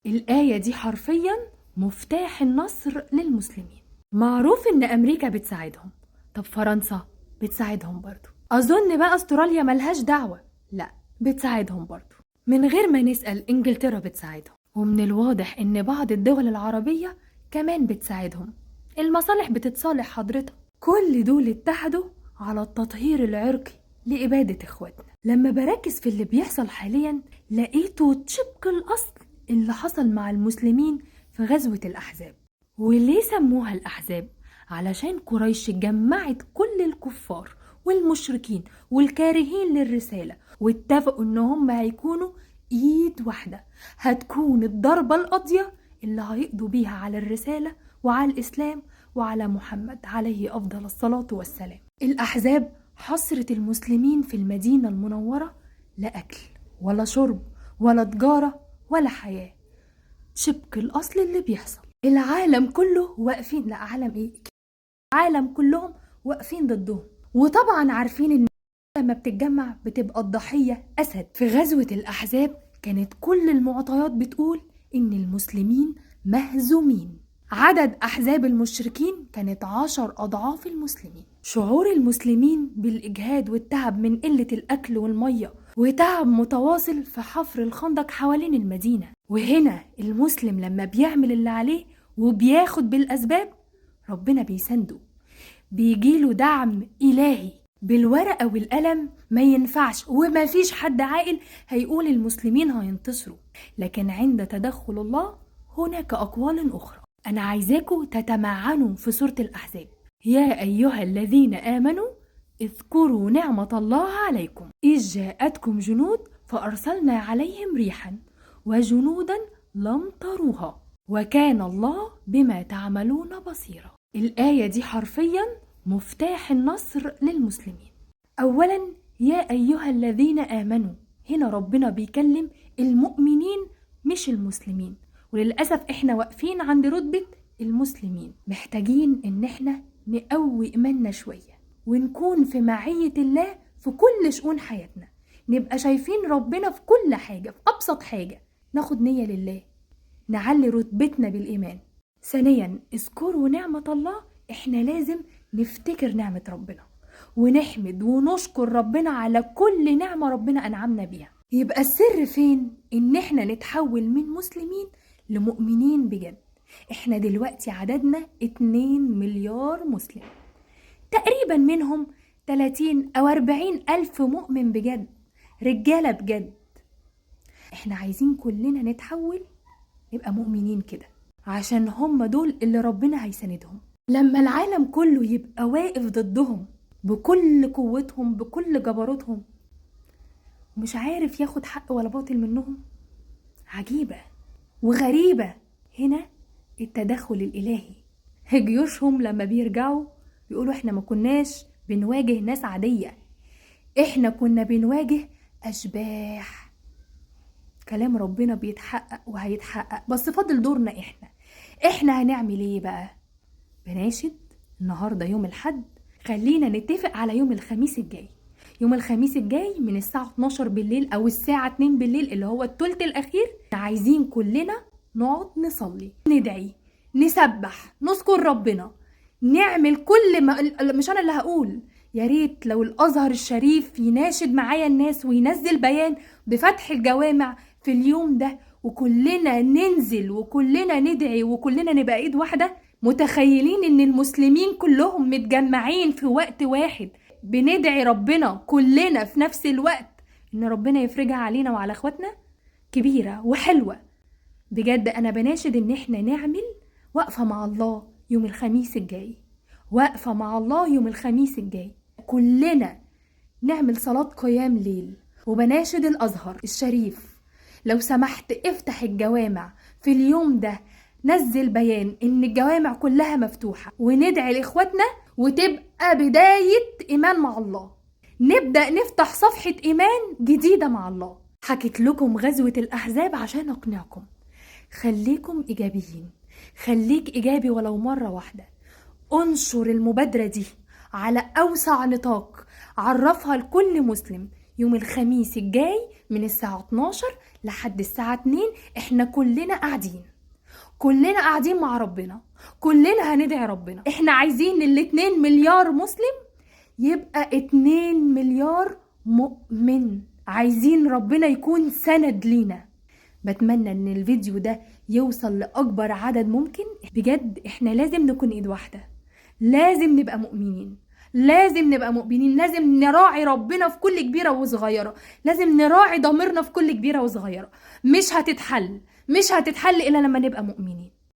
الآية دي حرفيا مفتاح النصر للمسلمين. معروف إن أمريكا بتساعدهم، طب فرنسا بتساعدهم برضو. أظن بقى أستراليا ملهاش دعوة، لا بتساعدهم برضو. من غير ما نسأل إنجلترا بتساعدهم، ومن الواضح إن بعض الدول العربية كمان بتساعدهم. المصالح بتتصالح حضرتك. كل دول اتحدوا على التطهير العرقي لإبادة إخواتنا. لما بركز في اللي بيحصل حاليا لقيته طبق الأصل اللي حصل مع المسلمين في غزوة الأحزاب. وليه سموها الأحزاب؟ علشان قريش جمعت كل الكفار والمشركين والكارهين للرسالة، واتفقوا ان هم هيكونوا ايد واحدة، هتكون الضربة القاضية اللي هيقضوا بيها على الرسالة وعلى الإسلام وعلى محمد عليه أفضل الصلاة والسلام. الأحزاب حصرت المسلمين في المدينة المنورة، لا أكل ولا شرب ولا تجارة ولا حياة، شبك الأصل اللي بيحصل. العالم كله واقفين، لا عالم ايه، العالم كلهم واقفين ضدهم. وطبعا عارفين ان لما بتتجمع بتبقى الضحية أسد. في غزوة الأحزاب كانت كل المعطيات بتقول إن المسلمين مهزومين. عدد أحزاب المشركين كانت 10 أضعاف المسلمين. شعور المسلمين بالإجهاد والتعب من قلة الأكل والمية، وتعب متواصل في حفر الخندق حوالين المدينة. وهنا المسلم لما بيعمل اللي عليه وبياخد بالأسباب، ربنا بيسنده، بيجيله دعم إلهي. بالورقة والقلم ما ينفعش، وما فيش حد عاقل هيقول المسلمين هينتصروا، لكن عند تدخل الله هناك أقوال أخرى. أنا عايزاكم تتمعنوا في سورة الأحزاب. يا أيها الذين آمنوا اذكروا نعمة الله عليكم إذ جاءتكم جنود فأرسلنا عليهم ريحا وجنودا لم تروها وكان الله بما تعملون بصيرا. الآية دي حرفيا مفتاح النصر للمسلمين. أولا يا أيها الذين آمنوا، هنا ربنا بيكلم المؤمنين مش المسلمين، وللأسف احنا واقفين عند رتبة المسلمين. محتاجين ان احنا نقوي إيماننا شوية، ونكون في معية الله في كل شؤون حياتنا، نبقى شايفين ربنا في كل حاجة، في أبسط حاجة ناخد نية لله، نعلي رتبتنا بالإيمان. ثانيا اذكروا نعمة الله، احنا لازم نفتكر نعمة ربنا ونحمد ونشكر ربنا على كل نعمة ربنا أنعمنا بيها. يبقى السر فين؟ إن احنا نتحول من مسلمين لمؤمنين بجد. احنا دلوقتي عددنا 2 مليار مسلم، تقريبا منهم 30 أو 40 ألف مؤمن بجد، رجالة بجد. احنا عايزين كلنا نتحول نبقى مؤمنين كده، عشان هم دول اللي ربنا هيساندهم. لما العالم كله يبقى واقف ضدهم بكل قوتهم بكل جبروتهم، مش عارف ياخد حق ولا باطل منهم، عجيبة وغريبة. هنا التدخل الإلهي. جيوشهم لما بيرجعوا بيقولوا احنا ما كناش بنواجه ناس عادية، احنا كنا بنواجه أشباح. كلام ربنا بيتحقق وهيتحقق، بس فاضل دورنا احنا هنعمل ايه بقى؟ بناشد النهاردة يوم الحد، خلينا نتفق على يوم الخميس الجاي. يوم الخميس الجاي من الساعة 12 بالليل أو الساعة 2 بالليل اللي هو الثلث الأخير، عايزين كلنا نقعد نصلي، ندعي، نسبح، نذكر ربنا، نعمل كل ما، مش أنا اللي هقول، يا ريت لو الأزهر الشريف يناشد معايا الناس وينزل بيان بفتح الجوامع في اليوم ده، وكلنا ننزل وكلنا ندعي وكلنا نبقى ايد واحدة. متخيلين ان المسلمين كلهم متجمعين في وقت واحد بندعي ربنا كلنا في نفس الوقت ان ربنا يفرجها علينا وعلى اخواتنا؟ كبيرة وحلوة بجد. انا بناشد ان احنا نعمل وقفة مع الله يوم الخميس الجاي، وقفة مع الله يوم الخميس الجاي، كلنا نعمل صلاة قيام ليل. وبناشد الأزهر الشريف لو سمحت افتح الجوامع في اليوم ده، نزل بيان ان الجوامع كلها مفتوحة، وندعي لإخواتنا وتبقى بداية إيمان مع الله، نبدأ نفتح صفحة إيمان جديدة مع الله. حكيت لكم غزوة الأحزاب عشان أقنعكم، خليكم إيجابيين، خليك إيجابي ولو مرة واحدة. انشر المبادرة دي على أوسع نطاق، عرفها لكل مسلم. يوم الخميس الجاي من الساعة 12 لحد الساعة 2 احنا كلنا قاعدين مع ربنا، كلنا هندعي ربنا. احنا عايزين ال2 مليار مسلم يبقى 2 مليار مؤمن، عايزين ربنا يكون سند لينا. بتمنى ان الفيديو ده يوصل لأكبر عدد ممكن. بجد احنا لازم نكون ايد واحدة، لازم نبقى مؤمنين، لازم نراعي ربنا في كل كبيرة وصغيرة، لازم نراعي ضميرنا في كل كبيرة وصغيرة. مش هتتحل إلا لما نبقى مؤمنين.